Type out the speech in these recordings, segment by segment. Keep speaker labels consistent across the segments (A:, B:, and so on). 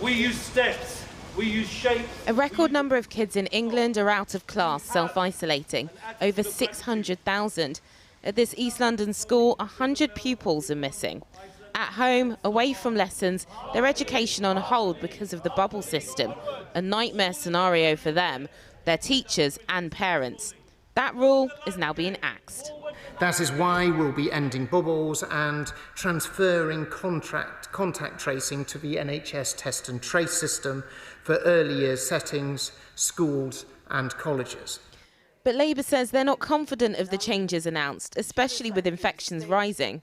A: We use steps. We use shapes.
B: A record number of kids in England are out of class, self-isolating. Over 600,000. At this East London school, 100 pupils are missing. At home, away from lessons, their education on hold because of the bubble system. A nightmare scenario for them, their teachers and parents. That rule is now being axed.
C: That is why we'll be ending bubbles and transferring contact tracing to the NHS test and trace system for early years settings, schools and colleges.
B: But Labour says they're not confident of the changes announced, especially with infections rising.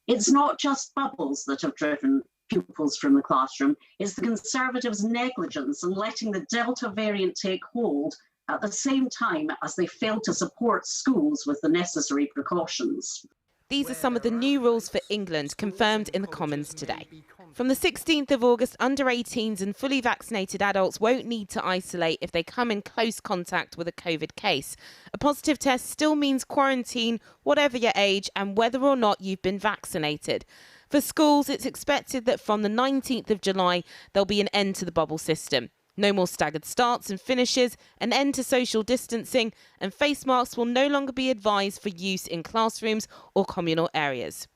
D: It's not just bubbles that have driven pupils from the classroom, it's the Conservatives' negligence in letting the Delta variant take hold at the same time as they fail to support schools with the necessary precautions.
B: These are some of the new rules for England confirmed in the Commons today. From the 16th of August, under 18s and fully vaccinated adults won't need to isolate if they come in close contact with a COVID case. A positive test still means quarantine, whatever your age and whether or not you've been vaccinated. For schools, it's expected that from the 19th of July, there'll be an end to the bubble system. No more staggered starts and finishes, an end to social distancing, and face masks will no longer be advised for use in classrooms or communal areas.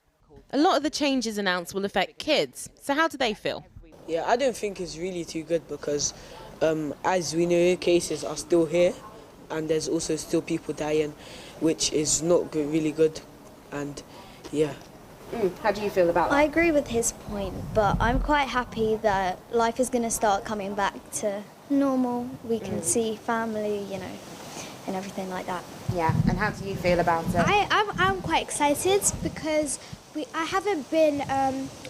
B: A lot of the changes announced will affect kids, so how do they feel?
E: Yeah, I don't think it's really too good because, as we know, cases are still here and there's also still people dying, which is not good, really good, and yeah.
B: How do you feel about that?
F: I agree with his point, but I'm quite happy that life is going to start coming back to normal. We can see family, you know, and everything like that.
B: Yeah, and how do you feel about it?
G: I'm quite excited because I haven't been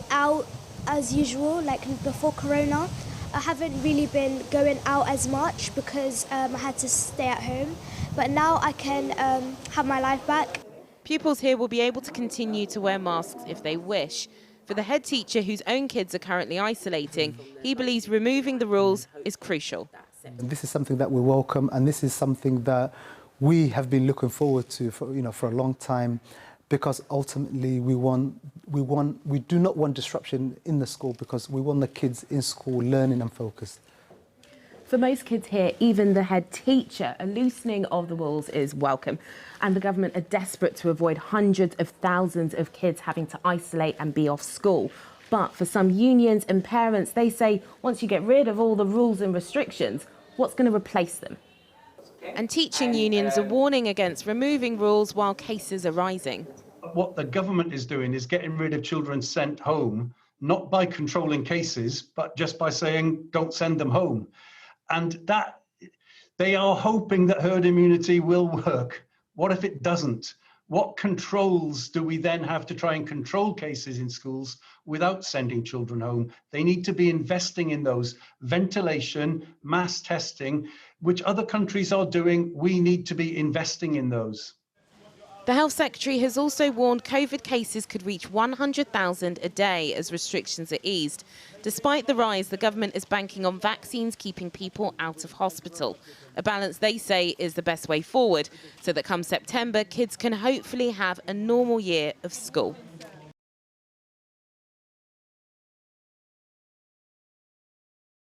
G: out as usual, like before Corona. I haven't really been going out as much because I had to stay at home. But now I can have my life back.
B: Pupils here will be able to continue to wear masks if they wish. For the head teacher whose own kids are currently isolating, he believes removing the rules is crucial.
H: This is something that we welcome, and this is something that we have been looking forward to for a long time, because ultimately we do not want disruption in the school, because we want the kids in school learning and focused.
B: For most kids here, even the head teacher, a loosening of the rules is welcome. And the government are desperate to avoid hundreds of thousands of kids having to isolate and be off school. But for some unions and parents, they say once you get rid of all the rules and restrictions, what's going to replace them? And teaching unions are warning against removing rules while cases are rising.
I: What the government is doing is getting rid of children sent home, not by controlling cases, but just by saying don't send them home. And that they are hoping that herd immunity will work. What if it doesn't? What controls do we then have to try and control cases in schools without sending children home? They need to be investing in those. Ventilation, mass testing, which other countries are doing. We need to be investing in those.
B: The Health Secretary has also warned COVID cases could reach 100,000 a day as restrictions are eased. Despite the rise, the government is banking on vaccines keeping people out of hospital. A balance they say is the best way forward, so that come September, kids can hopefully have a normal year of school.